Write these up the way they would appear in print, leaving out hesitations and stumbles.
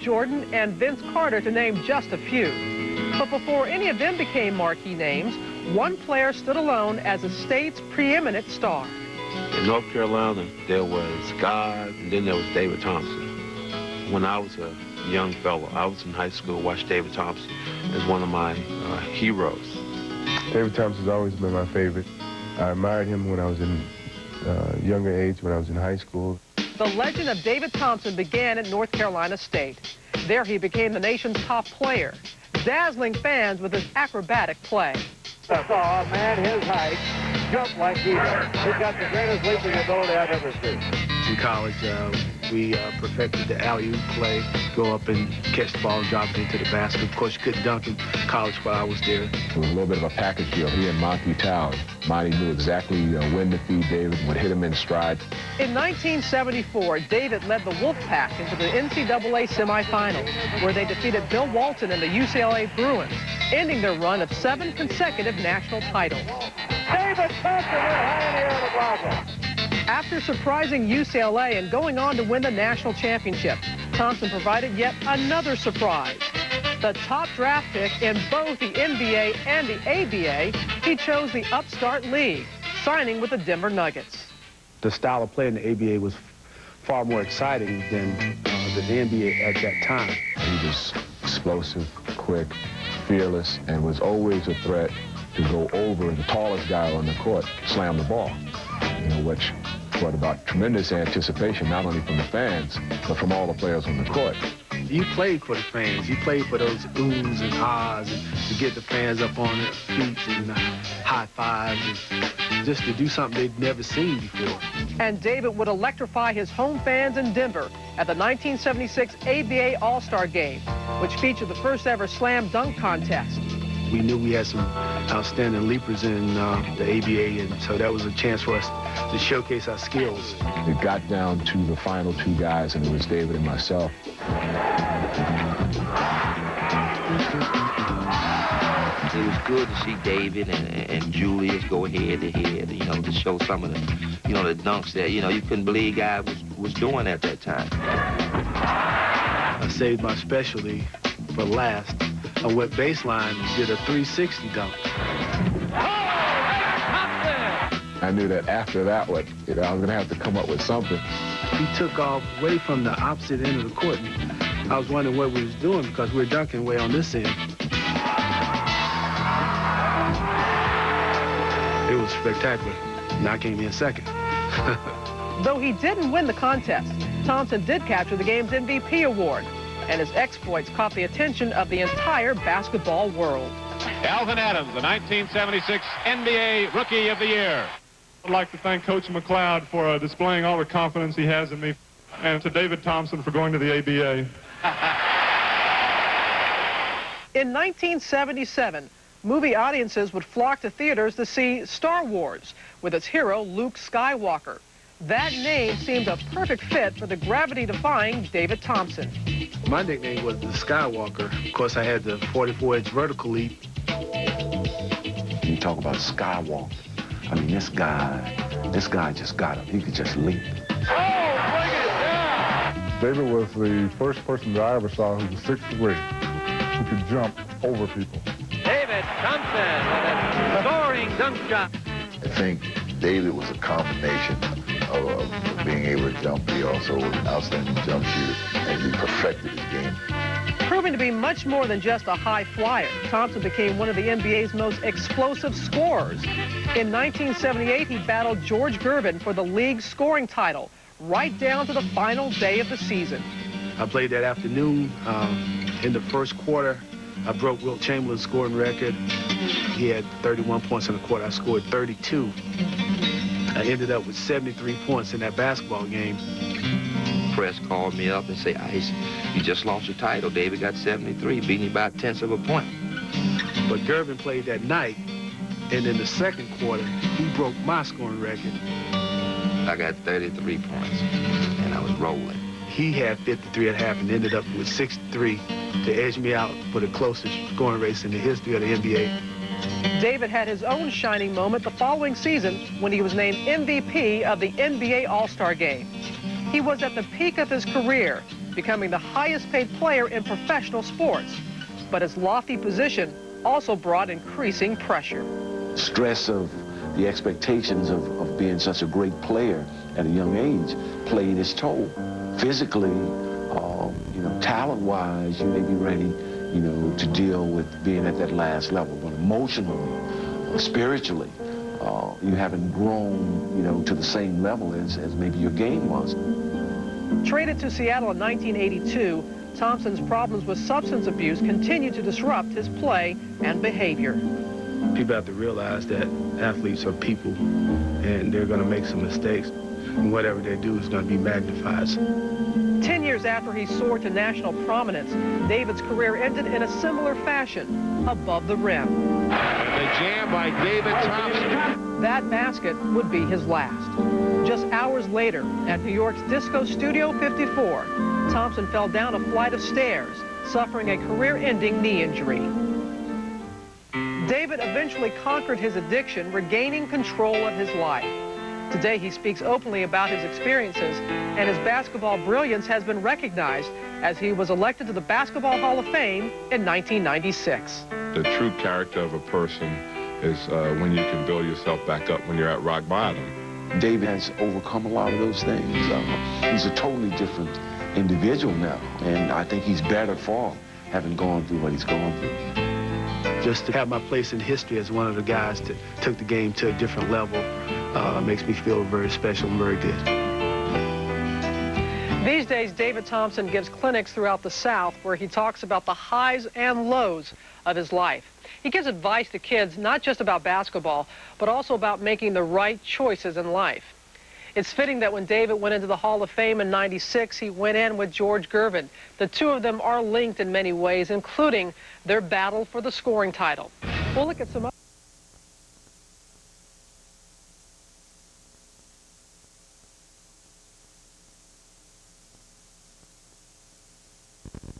Jordan, and Vince Carter, to name just a few. But before any of them became marquee names, one player stood alone as the state's preeminent star. In North Carolina, there was God, and then there was David Thompson. When I was a young fellow, I was in high school, watched David Thompson as one of my heroes. David Thompson's always been my favorite. I admired him when I was in younger age, when I was in high school. The legend of David Thompson began at North Carolina State. There he became the nation's top player, dazzling fans with his acrobatic play. I saw a man his height jump like he does. He's got the greatest leaping ability I've ever seen. In college, we perfected the alley-oop play, go up and catch the ball and drop it into the basket. Of course, you couldn't dunk in college while I was there. It was a little bit of a package deal. He and Monty Towers. Monty knew exactly when to feed David, would hit him in stride. In 1974, David led the Wolfpack into the NCAA semifinals, where they defeated Bill Walton and the UCLA Bruins, ending their run of 7 consecutive national titles. David Thompson went high in the air to block it. After surprising UCLA and going on to win the national championship, Thompson provided yet another surprise. The top draft pick in both the NBA and the ABA, he chose the upstart league, signing with the Denver Nuggets. The style of play in the ABA was far more exciting than the NBA at that time. He was explosive, quick, fearless, and was always a threat to go over the tallest guy on the court, slam the ball, which brought about tremendous anticipation, not only from the fans, but from all the players on the court. You played for the fans. You played for those oohs and ahs, and to get the fans up on their feet and high fives, and just to do something they'd never seen before. And David would electrify his home fans in Denver at the 1976 ABA All-Star Game, which featured the first ever slam dunk contest. We knew we had some outstanding leapers in the ABA, and so that was a chance for us to showcase our skills. It got down to the final 2 guys, and it was David and myself. It was good to see David and Julius go head-to-head, to show some of the, the dunks that, you couldn't believe guy was doing at that time. I saved my specialty for last. I went baseline and did a 360 dunk. I knew that after that one, I was going to have to come up with something. He took off way from the opposite end of the court. I was wondering what we was doing because we were dunking way on this end. It was spectacular, and I came in second. Though he didn't win the contest, Thompson did capture the game's MVP award, and his exploits caught the attention of the entire basketball world. Alvin Adams, the 1976 NBA Rookie of the Year. I'd like to thank Coach McLeod for displaying all the confidence he has in me, and to David Thompson for going to the ABA. In 1977, movie audiences would flock to theaters to see Star Wars with its hero Luke Skywalker. That name seemed a perfect fit for the gravity-defying David Thompson. My nickname was the Skywalker. Of course, I had the 44-inch vertical leap. You talk about Skywalker. I mean, this guy just got him. He could just leap. Oh, bring it down! David was the first person that I ever saw who was 6'3", who could jump over people. David Thompson with a soaring dunk shot. I think David was a combination of being able to jump. He also was an outstanding jump shooter, and he perfected his game. Proving to be much more than just a high flyer, Thompson became one of the NBA's most explosive scorers. In 1978, he battled George Gervin for the league's scoring title, right down to the final day of the season. I played that afternoon. In the first quarter, I broke Wilt Chamberlain's scoring record. He had 31 points in the quarter. I scored 32. I ended up with 73 points in that basketball game. Press called me up and said, Ice, you just lost your title. David got 73, beating you by 1/10 of a point. But Gervin played that night, and in the second quarter, he broke my scoring record. I got 33 points, and I was rolling. He had 53 at half and ended up with 63 to edge me out for the closest scoring race in the history of the NBA. David had his own shining moment the following season when he was named MVP of the NBA All-Star Game. He was at the peak of his career, becoming the highest paid player in professional sports. But his lofty position also brought increasing pressure. Stress of the expectations of being such a great player at a young age played its toll. Physically, talent-wise, you may be ready, to deal with being at that last level. But emotionally, spiritually, you haven't grown, to the same level as maybe your game was. Traded to Seattle in 1982, Thompson's problems with substance abuse continued to disrupt his play and behavior. People have to realize that athletes are people, and they're going to make some mistakes, and whatever they do is going to be magnified. 10 years after he soared to national prominence, David's career ended in a similar fashion, above the rim. And the jam by David Thompson. That basket would be his last. Just hours later, at New York's Disco Studio 54, Thompson fell down a flight of stairs, suffering a career-ending knee injury. David eventually conquered his addiction, regaining control of his life. Today, he speaks openly about his experiences, and his basketball brilliance has been recognized as he was elected to the Basketball Hall of Fame in 1996. The true character of a person is when you can build yourself back up when you're at rock bottom. David has overcome a lot of those things. He's a totally different individual now, and I think he's better for having gone through what he's gone through. Just to have my place in history as one of the guys that took the game to a different level makes me feel very special and very good. These days, David Thompson gives clinics throughout the South where he talks about the highs and lows of his life. He gives advice to kids not just about basketball, but also about making the right choices in life. It's fitting that when David went into the Hall of Fame in '96, he went in with George Gervin. The two of them are linked in many ways, including their battle for the scoring title. We'll look at some other.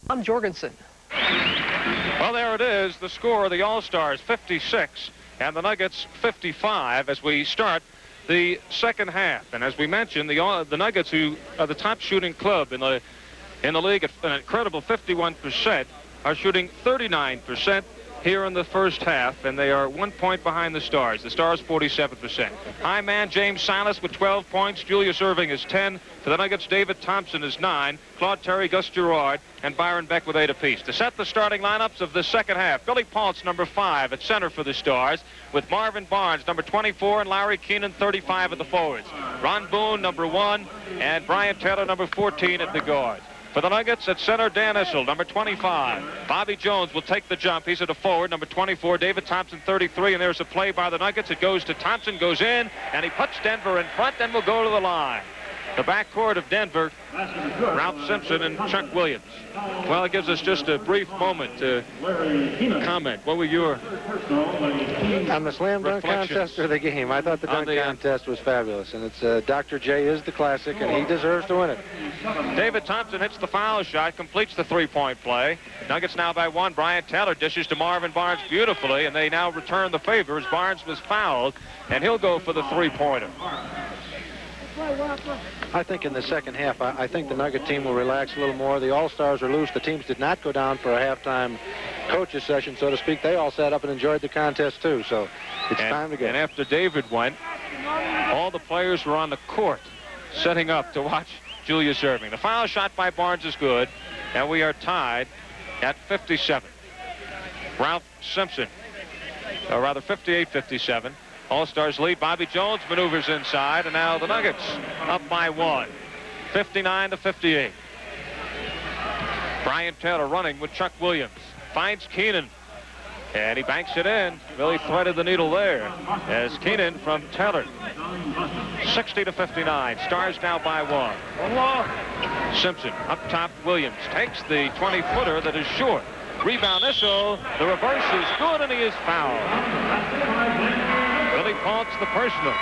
I'm Jorgensen. Well, there it is, the score of the All-Stars, 56, and the Nuggets, 55, as we start the second half. And as we mentioned, the Nuggets, who are the top shooting club in the league at an incredible 51%, are shooting 39% here in the first half, and they are 1 point behind the Stars. The Stars 47%. High man James Silas with 12 points. Julius Erving is 10. For the Nuggets, David Thompson is 9. Claude Terry, Gus Gerard, and Byron Beck with 8 apiece. To set the starting lineups of the second half, Billy Paultz, number 5 at center for the Stars, with Marvin Barnes, number 24, and Larry Keenan, 35 at the forwards. Ron Boone, number 1, and Brian Taylor, number 14 at the guards. For the Nuggets, at center, Dan Issel, number 25. Bobby Jones will take the jump. He's at a forward, number 24. David Thompson, 33. And there's a play by the Nuggets. It goes to Thompson, goes in, and he puts Denver in front and will go to the line. The backcourt of Denver, Ralph Simpson and Chuck Williams. Well, it gives us just a brief moment to comment. What were your on the slam dunk contest or the game? I thought the dunk contest was fabulous, and it's Dr. J is the classic, and he deserves to win it. David Thompson hits the foul shot, completes the three-point play. Nuggets now by 1. Brian Taylor dishes to Marvin Barnes beautifully, and they now return the favor as Barnes was fouled, and he'll go for the three-pointer. I think in the second half, I think the Nugget team will relax a little more. The All-Stars are loose. The teams did not go down for a halftime coaches session, so to speak. They all sat up and enjoyed the contest, too. So it's time to go. And after David went, all the players were on the court setting up to watch Julius Erving. The foul shot by Barnes is good, and we are tied at 57. Ralph Simpson, or rather 58-57. All-Stars lead. Bobby Jones maneuvers inside, and now the Nuggets up by 1, 59-58. Brian Taylor running with Chuck Williams. Finds Keenan, and he banks it in. Really threaded the needle there as Keenan from Taylor. 60-59. Stars now by 1. Simpson up top. Williams takes the 20-footer that is short. Rebound Issel. The reverse is good, and he is fouled. Billy Paultz the personal.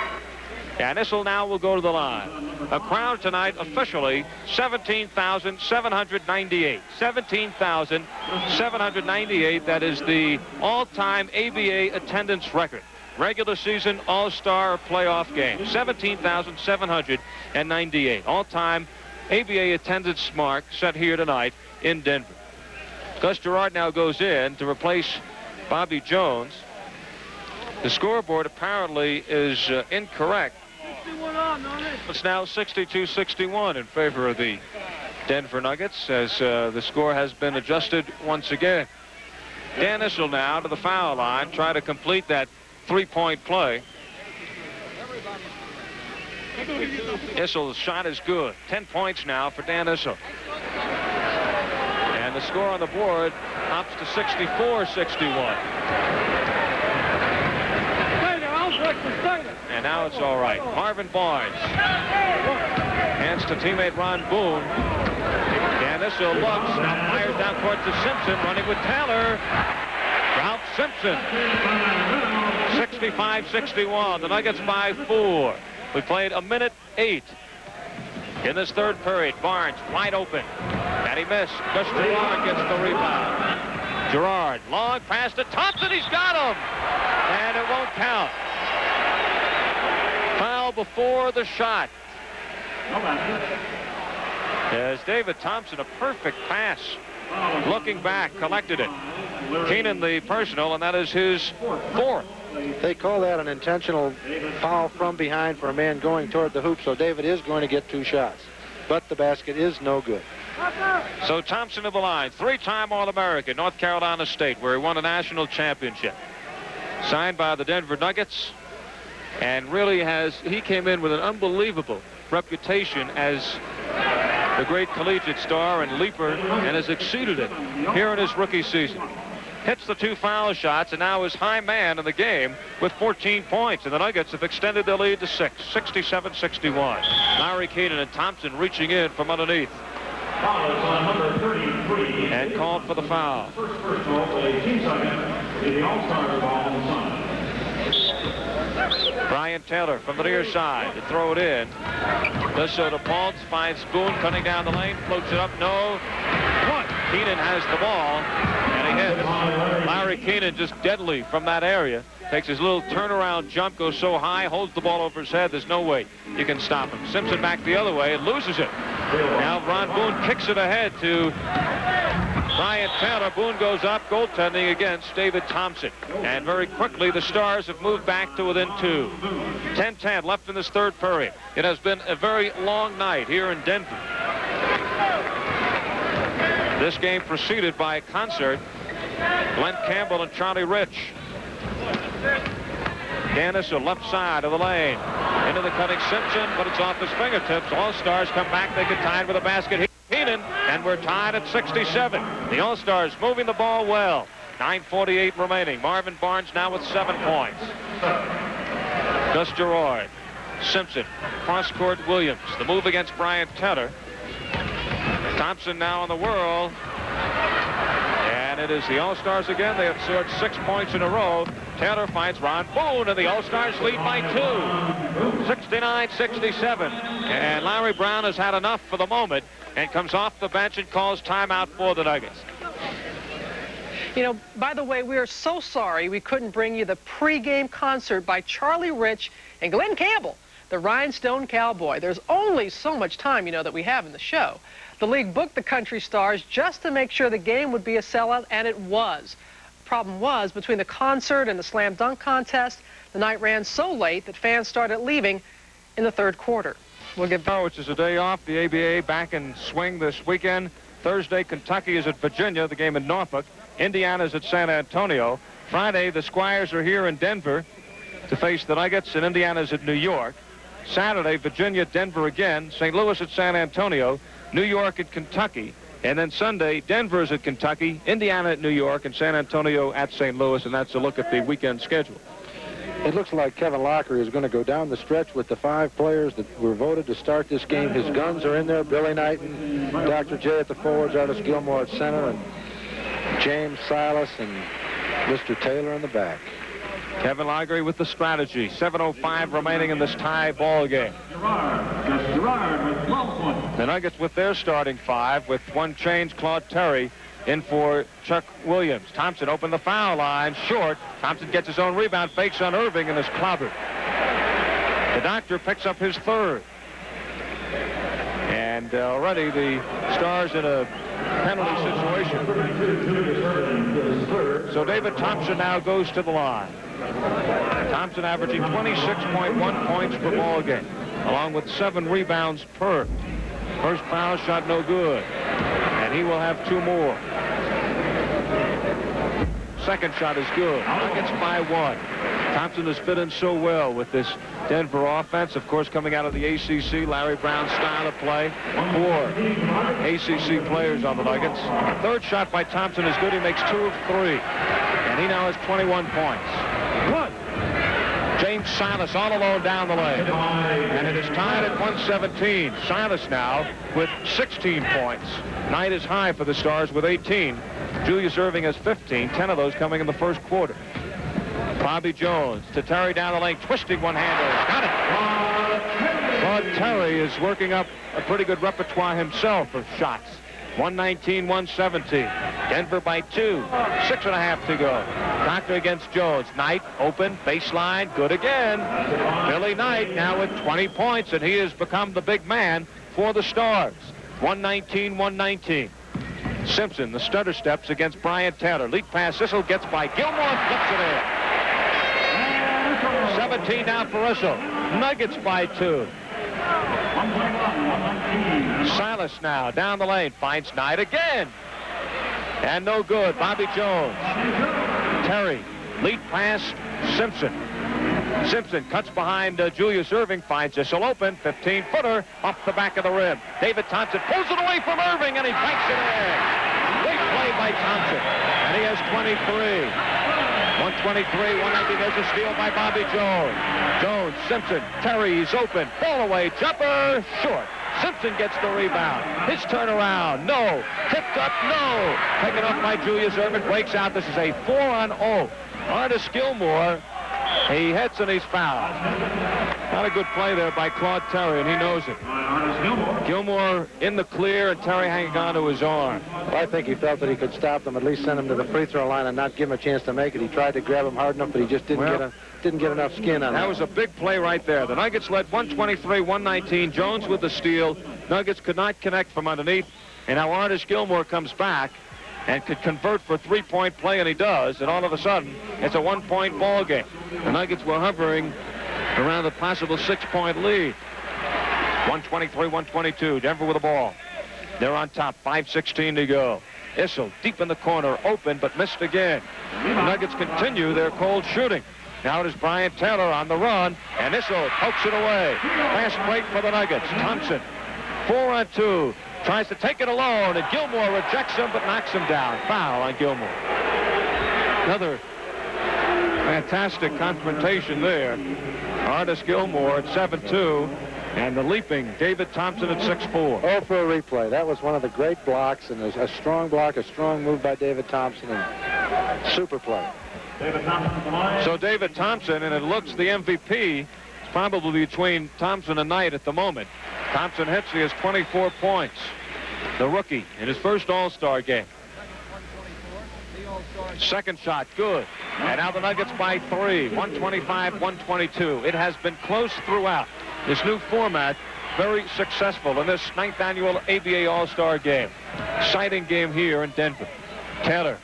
And Issel now will go to the line. A crowd tonight officially 17,798. 17,798. That is the all-time ABA attendance record. Regular season all-star playoff game. 17,798. All-time ABA attendance mark set here tonight in Denver. Gus Gerard now goes in to replace Bobby Jones. The scoreboard apparently is incorrect. It's now 62-61 in favor of the Denver Nuggets as the score has been adjusted once again. Dan Issel now to the foul line, try to complete that three-point play. Issel's shot is good. 10 points now for Dan Issel. And the score on the board ups to 64-61. And now it's all right. Marvin Barnes hands to teammate Ron Boone. Dan Issel looks, now fires down court to Simpson, running with Taylor. Ralph Simpson. 65-61. The Nuggets by 4. We played a minute 8 in this third period. Barnes wide open, and he missed. Gus Gerard gets the rebound. Gerard, long pass to Thompson. He's got him, and it won't count. Foul before the shot. As David Thompson, a perfect pass. Looking back, collected it. Keenan the personal, and that is his 4th. They call that an intentional foul from behind for a man going toward the hoop, so David is going to get 2 shots. But the basket is no good. So Thompson to the line, 3-time All-American, North Carolina State, where he won a national championship. Signed by the Denver Nuggets, and really he came in with an unbelievable reputation as the great collegiate star and leaper, and has exceeded it here in his rookie season. Hits the 2 foul shots, and now is high man in the game with 14 points. And the Nuggets have extended their lead to 6, 67-61. Larry Keenan and Thompson reaching in from underneath. And called for the foul. Brian Taylor from the near side to throw it in. Lisso to Paltz, finds Boone cutting down the lane, floats it up, no. Keenan has the ball, and he hits. Larry Keenan just deadly from that area. Takes his little turnaround jump, goes so high, holds the ball over his head, there's no way you can stop him. Simpson back the other way and loses it. Now Ron Boone kicks it ahead to Brian Taylor. Boone goes up, goaltending against David Thompson. And very quickly, the Stars have moved back to within 2. 10-10 left in this third period. It has been a very long night here in Denver. This game preceded by a concert. Glenn Campbell and Charlie Rich. Dan Issel left side of the lane. Into the cutting Simpson, but it's off his fingertips. All-Stars come back. They get tied with a basket. Keenan, and we're tied at 67. The All-Stars moving the ball well. 9:48 remaining. Marvin Barnes now with 7 points. Gus Gerard. Simpson. Cross-court Williams. The move against Brian Taylor. Thompson now on the whirl. And it is the All-Stars again. They have scored 6 points in a row. Taylor finds Ron Boone, and the All-Stars lead by 2. 69-67. And Larry Brown has had enough for the moment and comes off the bench and calls timeout for the Nuggets. You know, by the way, we are so sorry we couldn't bring you the pregame concert by Charlie Rich and Glenn Campbell, the Rhinestone Cowboy. There's only so much time, you know, that we have in the show. The league booked the country stars just to make sure the game would be a sellout, and it was. Problem was, between the concert and the slam dunk contest, the night ran so late that fans started leaving in the third quarter. We'll get back. Which is a day off. The ABA back in swing this weekend. Thursday, Kentucky is at Virginia, the game in Norfolk. Indiana's at San Antonio. Friday, the Squires are here in Denver to face the Nuggets, and Indiana's at New York. Saturday, Virginia, Denver again. St. Louis at San Antonio. New York at Kentucky. And then Sunday, Denver's at Kentucky, Indiana at New York, and San Antonio at St. Louis. And that's a look at the weekend schedule. It looks like Kevin Lockery is going to go down the stretch with the 5 players that were voted to start this game. His guns are in there. Billy Knighton, Dr. J at the forwards, Artis Gilmore at center, and James Silas and Mr. Taylor in the back. Kevin Lockery with the strategy. 7:05 remaining in this tie ball game. The Nuggets with their starting 5 with 1 change. Claude Terry in for Chuck Williams. Thompson opened the foul line short. Thompson gets his own rebound, fakes on Irving, and is clobbered. The Doctor picks up his 3rd. And And already the Stars in a penalty situation. So David Thompson now goes to the line. Thompson averaging 26.1 points per ball game, along with 7 rebounds per. First foul shot no good, and he will have 2 more. Second shot is good. Nuggets by 1. Thompson has fit in so well with this Denver offense, of course, coming out of the ACC, Larry Brown's style of play. 4 ACC players on the Nuggets. Third shot by Thompson is good. He makes 2 of 3, and he now has 21 points. James Silas all alone down the lane, and it is tied at 117. Silas now with 16 points. Knight is high for the Stars with 18. Julius Erving has 15, 10 of those coming in the first quarter. Bobby Jones to Terry down the lane, twisting one-hander. Got it. Claude Terry is working up a pretty good repertoire himself of shots. 119-117. Denver by 2. 6.5 to go. Proctor against Jones. Knight open, baseline, good again. Billy Knight now with 20 points, and he has become the big man for the Stars. 119-119. Simpson, the stutter steps against Brian Taylor. Lead pass, Issel gets by Gilmore, flips it in. 17 now for Issel. Nuggets by 2. Silas now down the lane, finds Knight again. And no good. Bobby Jones. Terry, lead pass, Simpson. Simpson cuts behind Julius Erving, finds Issel open, 15-footer off the back of the rim. David Thompson pulls it away from Erving, and he banks it in. Great play by Thompson, and he has 23. 123, 119, there's a steal by Bobby Jones. Jones, Simpson, Terry, he's open, fall away, jumper, short. Simpson gets the rebound. His turnaround, no. Tipped up, no. Taken up by Julius Erving, breaks out. This is a 4-on-0. Artis Gilmore, he hits and he's fouled. Not a good play there by Claude Terry, and he knows it. Gilmore in the clear, and Terry hanging on to his arm. Well, I think he felt that he could stop them, at least send him to the free throw line and not give him a chance to make it. He tried to grab him hard enough, but he just didn't get enough skin on it. That was a big play right there. The Nuggets led 123-119. Jones with the steal. Nuggets could not connect from underneath, and now Artis Gilmore comes back and could convert for 3-point play, and he does, and all of a sudden, it's a 1-point ball game. The Nuggets were hovering around a possible 6-point lead. 123-122, Denver with the ball. They're on top, 5:16 to go. Issel deep in the corner, open, but missed again. The Nuggets continue their cold shooting. Now it is Brian Taylor on the run, and Issel pokes it away. Fast break for the Nuggets. Thompson, 4-on-2. Tries to take it alone, and Gilmore rejects him, but knocks him down. Foul on Gilmore. Another fantastic confrontation there. Artis Gilmore at 7-2, and the leaping David Thompson at 6'4". Oh, for a replay. That was one of the great blocks, and a strong block, a strong move by David Thompson, and super play. So David Thompson, and it looks the MVP is probably between Thompson and Knight at the moment. Thompson hits, he has 24 points. The rookie in his first All-Star game. Second shot, good. And now the Nuggets by 3, 125-122. It has been close throughout. This new format, very successful in this 9th annual ABA All-Star game. Exciting game here in Denver. Taylor,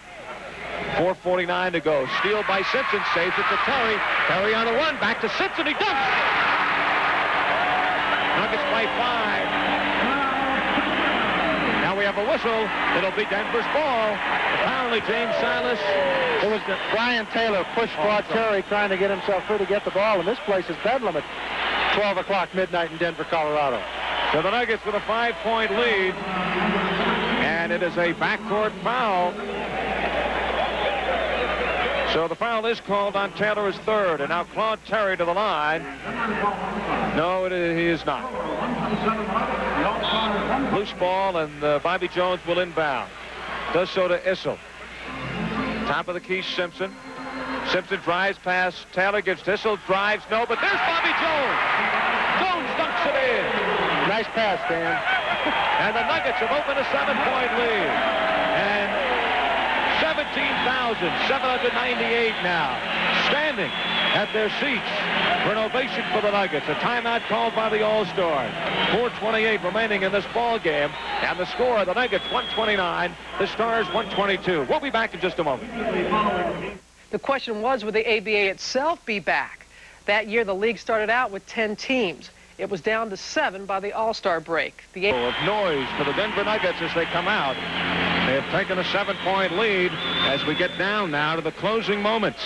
4:49 to go. Steal by Simpson, saves it to Terry. Terry on the run, back to Simpson, he dunks. Nuggets by 5. Now we have a whistle. It'll be Denver's ball. Apparently James Silas. It was Brian Taylor pushed Claude Terry trying to get himself free to get the ball, and this place is bedlam at 12 o'clock midnight in Denver, Colorado. So the Nuggets with a 5-point lead, and it is a backcourt foul. So the foul is called on Taylor as third, and now Claude Terry to the line. No, he is not. Loose ball, and Bobby Jones will inbound. Does so to Issel. Top of the key, Simpson. Simpson drives past Taylor, gives to Issel, drives, no, but there's Bobby Jones. Jones dunks it in. Nice pass, Dan. And the Nuggets have opened a 7-point lead. And 17,000 1,798 now, standing at their seats for an ovation for the Nuggets. A timeout called by the All-Stars. 4:28 remaining in this ball game, and the score: the Nuggets 129, the Stars 122. We'll be back in just a moment. The question was, would the ABA itself be back? That year, the league started out with 10 teams. It was down to 7 by the All-Star break. The of noise for the Denver Nuggets as they come out. They have taken a 7-point lead as we get down now to the closing moments.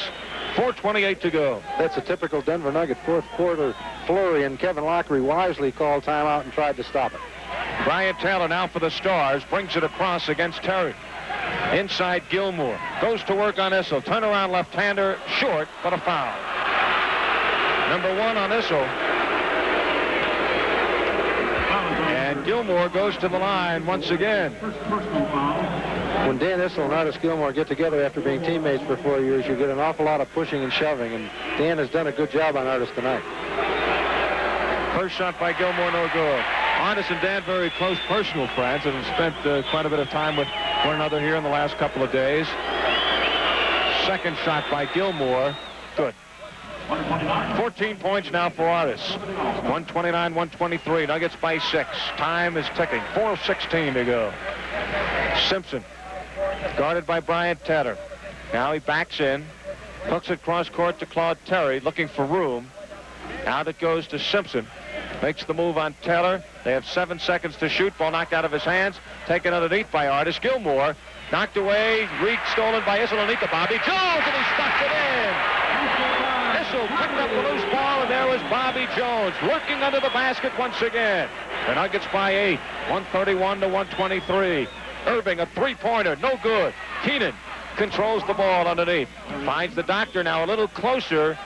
4:28 to go. That's a typical Denver Nugget fourth quarter flurry, and Kevin Lockery wisely called timeout and tried to stop it. Brian Taylor now for the Stars, brings it across against Terry. Inside Gilmore, goes to work on Issel. Turnaround left-hander, short, but a foul. Number 1 on Issel. And Gilmore goes to the line once again. When Dan Issel and Artis Gilmore get together after being teammates for 4 years, you get an awful lot of pushing and shoving, and Dan has done a good job on Artis tonight. First shot by Gilmore, no good. Artis and Dan very close personal friends and have spent quite a bit of time with one another here in the last couple of days. Second shot by Gilmore, good. 14 points now for Artis. 129-123. Nuggets by 6. Time is ticking. 4:16 to go. Simpson, guarded by Brian Taylor. Now he backs in, hooks it cross court to Claude Terry, looking for room. Out it goes to Simpson. Makes the move on Taylor. They have 7 seconds to shoot. Ball knocked out of his hands. Taken underneath by Artis. Gilmore knocked away. Stolen by Issel underneath to Bobby Jones, and he stuffed it in. Issel picked up the loose ball, and there was Bobby Jones lurking under the basket once again. The Nuggets by 8. 131-123. Irving, a three-pointer, no good. Keenan controls the ball underneath. Finds the doctor now a little closer,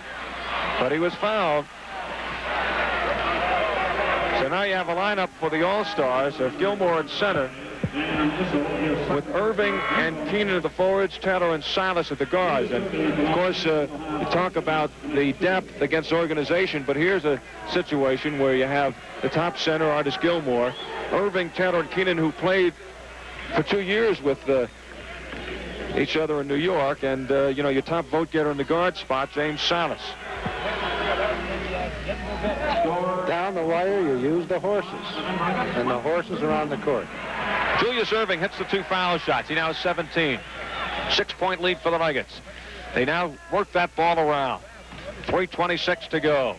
but he was fouled. So now you have a lineup for the All-Stars of Gilmore at center, with Irving and Keenan at the forwards, Taylor and Silas at the guards. And, of course, you talk about the depth against organization, but here's a situation where you have the top center, Artis Gilmore, Irving, Taylor, and Keenan, who played for 2 years with each other in New York, and, you know, your top vote getter in the guard spot, James Silas. Down the wire, you use the horses, and the horses are on the court. Julius Irving hits the 2 foul shots. He now has 17. 6-point lead for the Nuggets. They now work that ball around. 3:26 to go.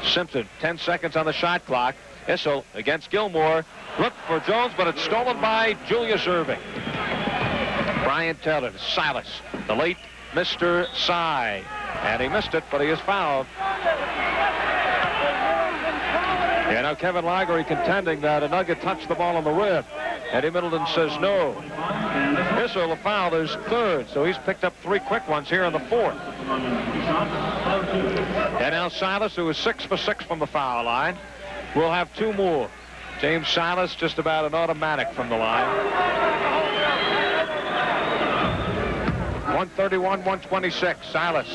Simpson, 10 seconds on the shot clock. Issel against Gilmore. Look for Jones, but it's stolen by Julius Irving. Brian Taylor to Silas, the late Mr. Cy. And he missed it, but he is fouled. Yeah, now Kevin Lockery contending that a Nugget touched the ball on the rim. Eddie Middleton says no. Issel, the foul, is 3rd, so he's picked up 3 quick ones here in the 4th. And now Silas, who is 6 for 6 from the foul line, will have 2 more. James Silas just about an automatic from the line. 131-126. Silas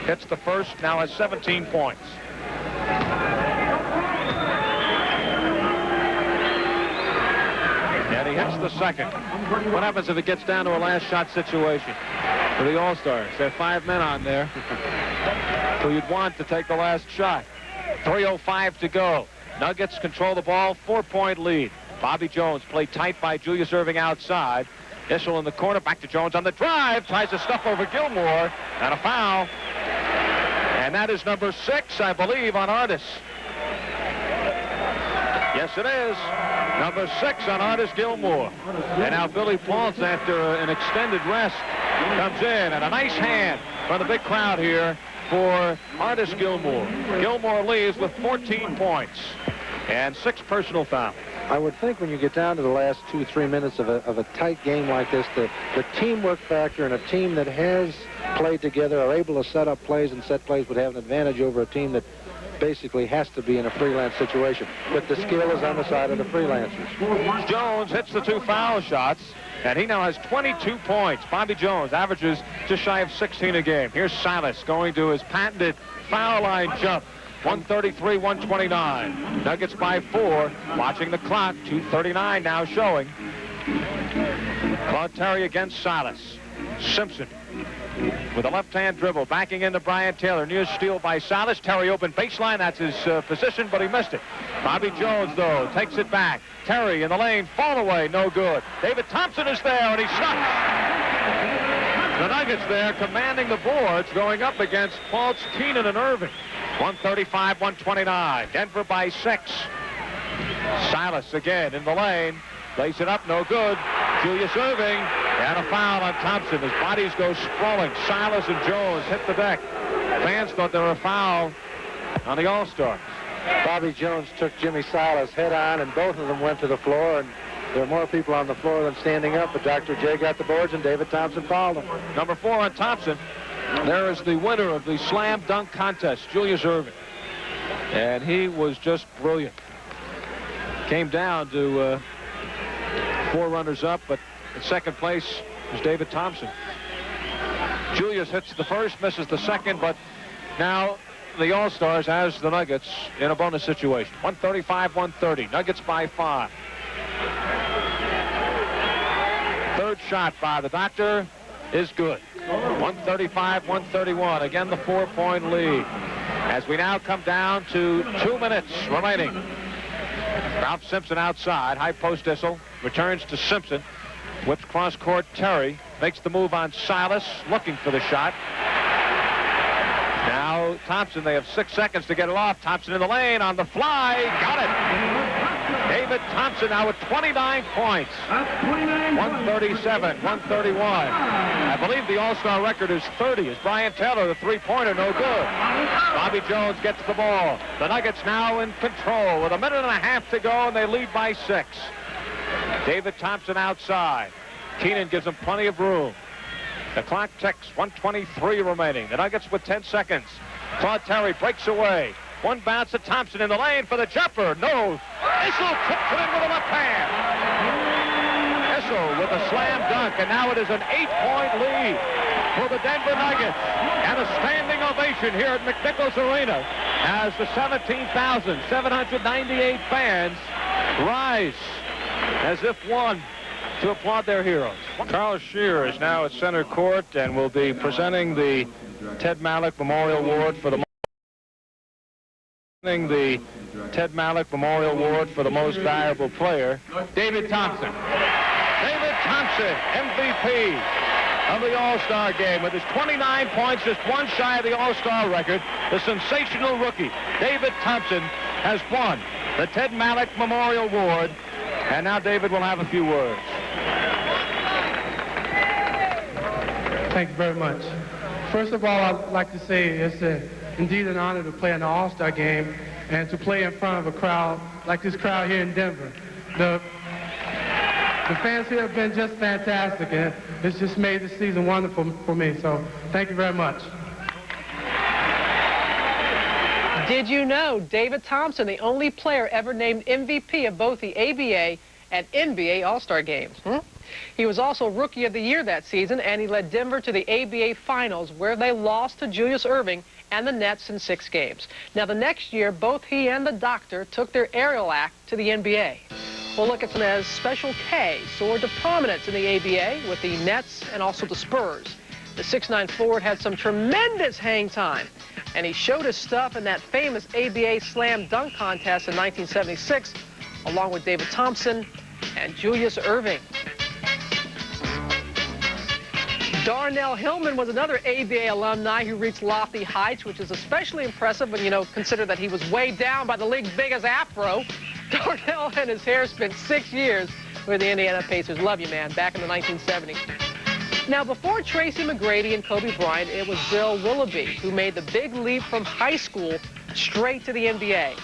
hits the first, now has 17 points. And he hits the second. What happens if it gets down to a last shot situation for the All-Stars? There are 5 men on there who you'd want to take the last shot. 3:05 to go. Nuggets control the ball, 4-point lead. Bobby Jones played tight by Julius Irving outside. Issel in the corner, back to Jones on the drive, tries to stuff over Gilmore, and a foul. And that is number 6, I believe, on Artis. Yes, it is. Number 6 on Artis Gilmore. And now Billy Paultz, after an extended rest, comes in, and a nice hand from the big crowd here for Artis Gilmore. Gilmore leaves with 14 points and 6 personal fouls. I would think when you get down to the last 2-3 minutes of a tight game like this, the teamwork factor and a team that has played together are able to set up plays and set plays would have an advantage over a team that basically has to be in a freelance situation. But the skill is on the side of the freelancers. Jones hits the 2 foul shots, and he now has 22 points. Bobby Jones averages just shy of 16 a game. Here's Silas going to his patented foul line jump. 133-129. Nuggets by 4. Watching the clock. 2:39 now showing. Claude Terry against Silas. Simpson with a left-hand dribble, backing into Brian Taylor. Near steal by Silas. Terry open baseline. That's his position, but he missed it. Bobby Jones, though, takes it back. Terry in the lane, fall away, no good. David Thompson is there, and he snucks. The Nuggets there commanding the boards, going up against Fultz, Keenan, and Irving. 135-129. Denver by 6. Silas again in the lane. Lays it up, no good. Julius Irving, and a foul on Thompson. His bodies go sprawling. Silas and Jones hit the deck. Fans thought there were a foul on the All-Stars. Bobby Jones took Jimmy Silas head on, and both of them went to the floor, and there are more people on the floor than standing up, but Dr. J got the boards, and David Thompson fouled him. Number 4 on Thompson. There is the winner of the slam dunk contest, Julius Irving. And he was just brilliant. Came down to 4 runners up, but in second place was David Thompson. Julius hits the first, misses the second, but now the All-Stars has the Nuggets in a bonus situation. 135-130. Nuggets by 5. Third shot by the Doctor is good. 135-131. Again, the 4-point lead. As we now come down to 2 minutes remaining. Ralph Simpson outside. High post Issel. Returns to Simpson. Whips cross court. Terry makes the move on Silas. Looking for the shot. Now Thompson, they have 6 seconds to get it off. Thompson in the lane on the fly. Got it. David Thompson now with 29 points. 137-131. I believe the All-Star record is 30. Is Brian Taylor, the three-pointer, no good. Bobby Jones gets the ball. The Nuggets now in control with 1.5 minutes to go, and they lead by 6. David Thompson outside. Keenan gives him plenty of room. The clock ticks, 1:23 remaining. The Nuggets with 10 seconds. Claude Terry breaks away. One bounce to Thompson in the lane for the jumper. No. Issel tips it in with a left hand. Issel with a slam dunk, and now it is an 8-point lead for the Denver Nuggets. And a standing ovation here at McNichols Arena as the 17,798 fans rise as if one to applaud their heroes. Carl Shear is now at center court and will be presenting the Ted Mallock Memorial Award for the most valuable player, David Thompson. David Thompson, MVP of the All-Star game with his 29 points, just one shy of the All-Star record. The sensational rookie, David Thompson, has won the Ted Mallock Memorial Award. And now David will have a few words. Thank you very much. First of all, I'd like to say it's indeed an honor to play in the All-Star game and to play in front of a crowd like this crowd here in Denver. The fans here have been just fantastic, and it's just made this season wonderful for me. So thank you very much. Did you know David Thompson, the only player ever named MVP of both the ABA and NBA All-Star games? He was also Rookie of the Year that season, and he led Denver to the ABA Finals, where they lost to Julius Irving and the Nets in 6 games. Now, the next year, both he and the Doctor took their aerial act to the NBA. We'll look at some as Special K soared to prominence in the ABA with the Nets and also the Spurs. The 6'9" forward had some tremendous hang time, and he showed his stuff in that famous ABA slam dunk contest in 1976, along with David Thompson and Julius Irving. Darnell Hillman was another ABA alumni who reached lofty heights, which is especially impressive when, consider that he was way down by the league's biggest afro. Darnell and his hair spent 6 years with the Indiana Pacers. Love you, man, back in the 1970s. Now, before Tracy McGrady and Kobe Bryant, it was Bill Willoughby who made the big leap from high school straight to the NBA.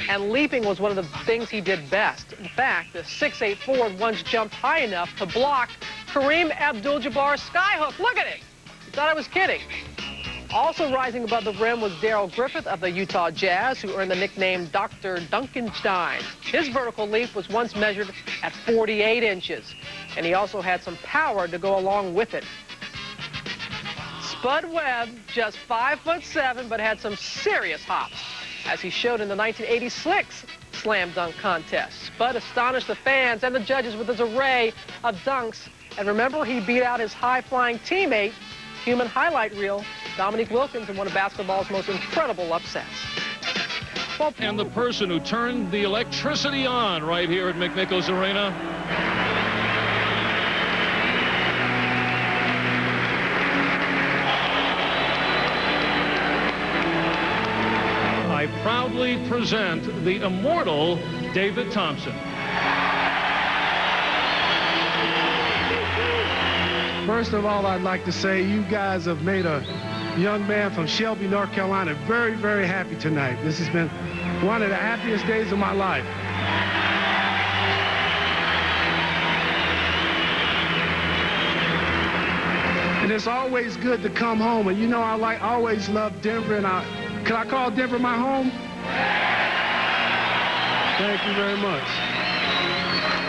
And leaping was one of the things he did best. In fact, the 6'8" forward once jumped high enough to block Kareem Abdul-Jabbar's skyhook. Look at it. You thought I was kidding. Also rising above the rim was Darrell Griffith of the Utah Jazz, who earned the nickname Dr. Dunkenstein. His vertical leap was once measured at 48 inches, and he also had some power to go along with it. Spud Webb, just 5'7", but had some serious hops, as he showed in the 1986 slam dunk contest. Spud astonished the fans and the judges with his array of dunks. And remember, he beat out his high-flying teammate, human highlight reel, Dominique Wilkins, in one of basketball's most incredible upsets. And the person who turned the electricity on right here at McNichols Arena. I proudly present the immortal David Thompson. First of all, I'd like to say you guys have made a young man from Shelby, North Carolina, very, very happy tonight. This has been one of the happiest days of my life. And it's always good to come home. And you know, I always love Denver, and can I call Denver my home? Thank you very much.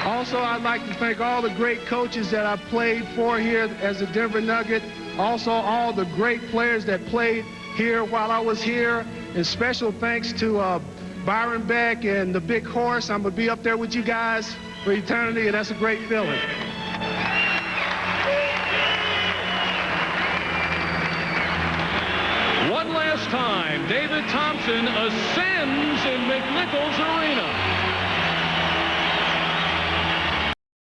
Also, I'd like to thank all the great coaches that I played for here as a Denver Nugget. Also, all the great players that played here while I was here. And special thanks to Byron Beck and the Big Horse. I'm going to be up there with you guys for eternity, and that's a great feeling. One last time, David Thompson ascends in McNichols Arena.